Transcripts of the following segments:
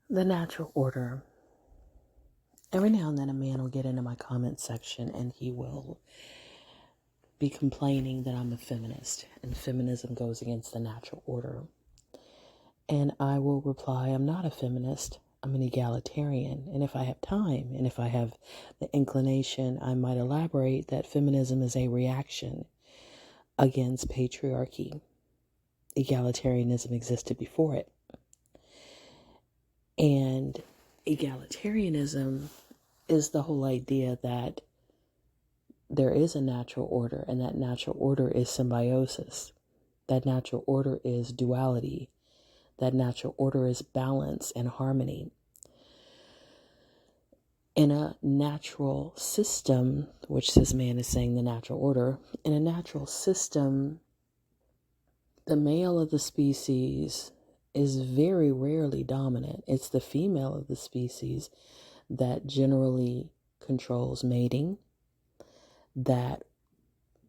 The natural order. Every now and then a man will get into my comment section and he will be complaining that I'm a feminist and feminism goes against the natural order. And I will reply, I'm not a feminist. I'm an egalitarian. And if I have time and if I have the inclination, I might elaborate that feminism is a reaction against patriarchy. Egalitarianism existed before it. And egalitarianism is the whole idea that there is a natural order, and that natural order is symbiosis. That natural order is duality. That natural order is balance and harmony. In a natural system, which this man is saying the natural order, in a natural system, the male of the species is very rarely dominant. It's the female of the species that generally controls mating, that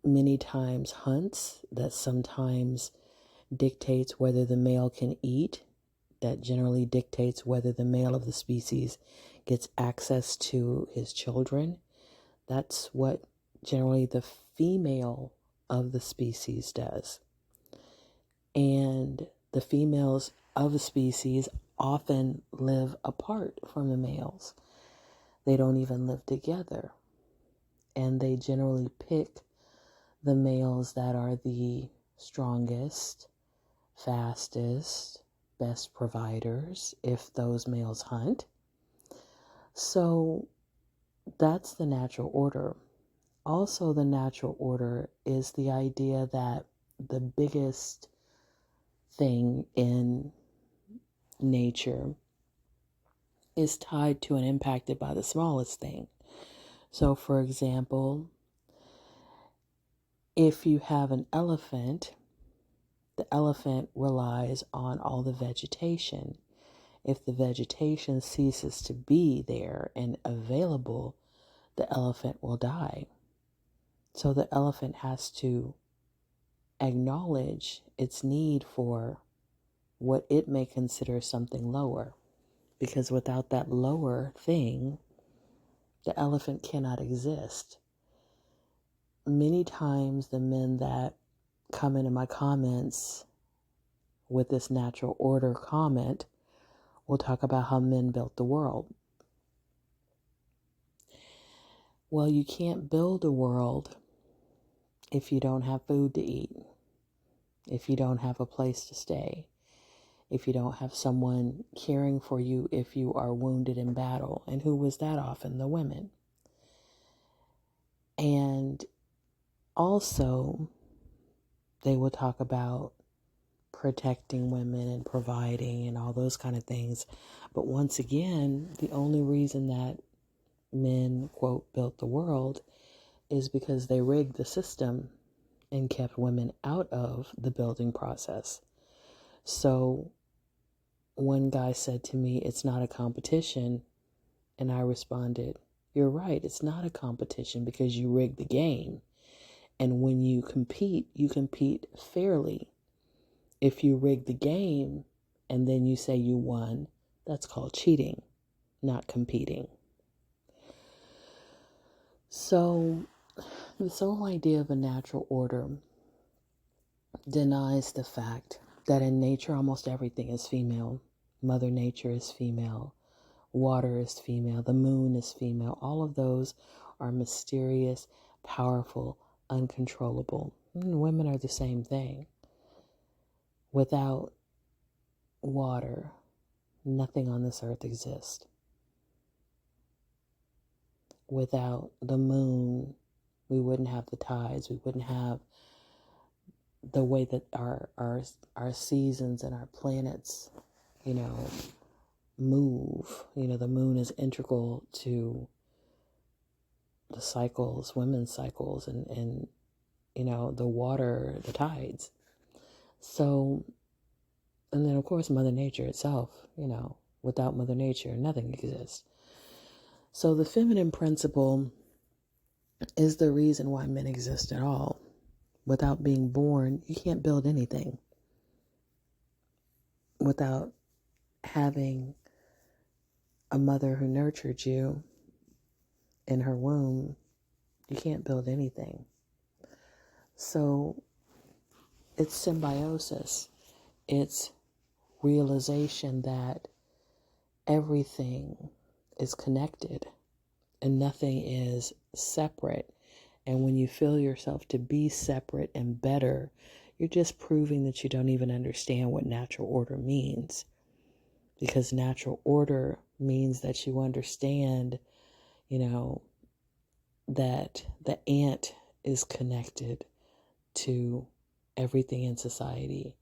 many times hunts, that sometimes dictates whether the male can eat, that generally dictates whether the male of the species gets access to his children. That's what generally the female of the species does. And the females of the species often live apart from the males. They don't even live together. And they generally pick the males that are the strongest, fastest, best providers if those males hunt. So that's the natural order. Also, the natural order is the idea that the biggest thing in nature is tied to and impacted by the smallest thing. So, for example, if you have an elephant, the elephant relies on all the vegetation. If the vegetation ceases to be there and available, the elephant will die. So the elephant has to acknowledge its need for what it may consider something lower. Because without that lower thing, the elephant cannot exist. Many times the men that come into my comments with this natural order comment will talk about how men built the world. Well, you can't build a world if you don't have food to eat, if you don't have a place to stay, if you don't have someone caring for you if you are wounded in battle. And who was that often? The women. And also, they will talk about protecting women and providing and all those kind of things. But once again, the only reason that men, quote, built the world is because they rigged the system and kept women out of the building process. So one guy said to me, it's not a competition. And I responded, you're right, it's not a competition because you rigged the game. And when you compete fairly. If you rig the game and then you say you won, that's called cheating, not competing. So this whole idea of a natural order denies the fact that in nature almost everything is female. Mother Nature is female. Water is female. The moon is female. All of those are mysterious, powerful, uncontrollable. And women are the same thing. Without water, nothing on this earth exists. Without the moon, we wouldn't have the tides. We wouldn't have the way that our seasons and our planets, move. The moon is integral to the cycles, women's cycles, and the water, the tides. So, and then of course Mother Nature itself, without Mother Nature, nothing exists. So the feminine principle is the reason why men exist at all. Without being born, you can't build anything. Without having a mother who nurtured you in her womb, you can't build anything. So it's symbiosis. It's realization that everything is connected and nothing is separate. And when you feel yourself to be separate and better, you're just proving that you don't even understand what natural order means. Because natural order means that you understand, that the ant is connected to everything in society,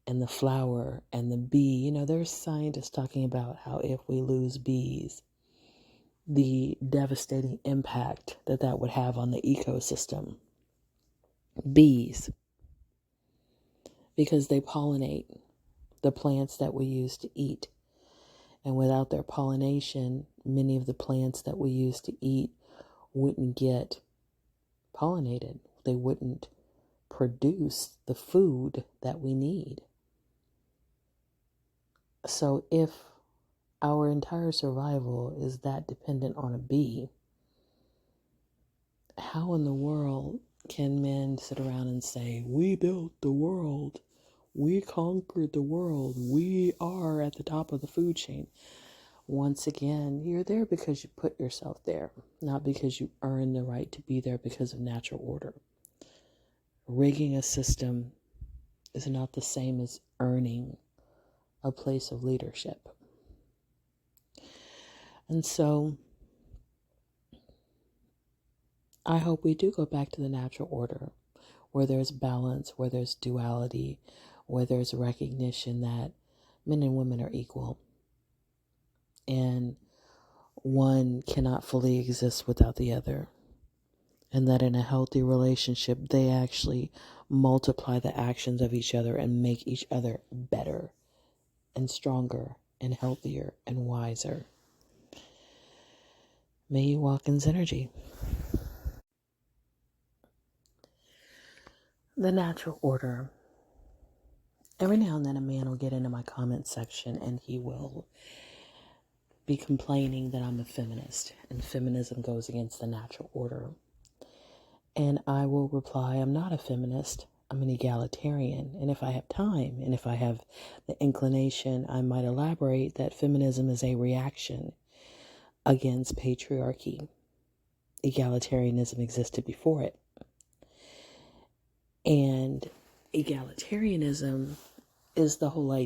and the flower and the bee. There's scientists talking about how if we lose bees, the devastating impact that would have on the ecosystem. Bees, because they pollinate the plants that we use to eat. And without their pollination, many of the plants that we use to eat wouldn't get pollinated. They wouldn't produce the food that we need. So if our entire survival is that dependent on a bee, how in the world can men sit around and say, we built the world, we conquered the world, we are at the top of the food chain? Once again, you're there because you put yourself there, not because you earn the right to be there because of natural order. Rigging a system is not the same as earning a place of leadership. And so I hope we do go back to the natural order, where there's balance, where there's duality, where there's recognition that men and women are equal. And one cannot fully exist without the other. And that in a healthy relationship, they actually multiply the actions of each other and make each other better and stronger and healthier and wiser. May you walk in synergy. The natural order. Every now and then a man will get into my comment section and he will be complaining that I'm a feminist and feminism goes against the natural order. And I will reply, I'm not a feminist. I'm an egalitarian. And if I have time and if I have the inclination, I might elaborate that feminism is a reaction against patriarchy. Egalitarianism existed before it. And egalitarianism is the whole idea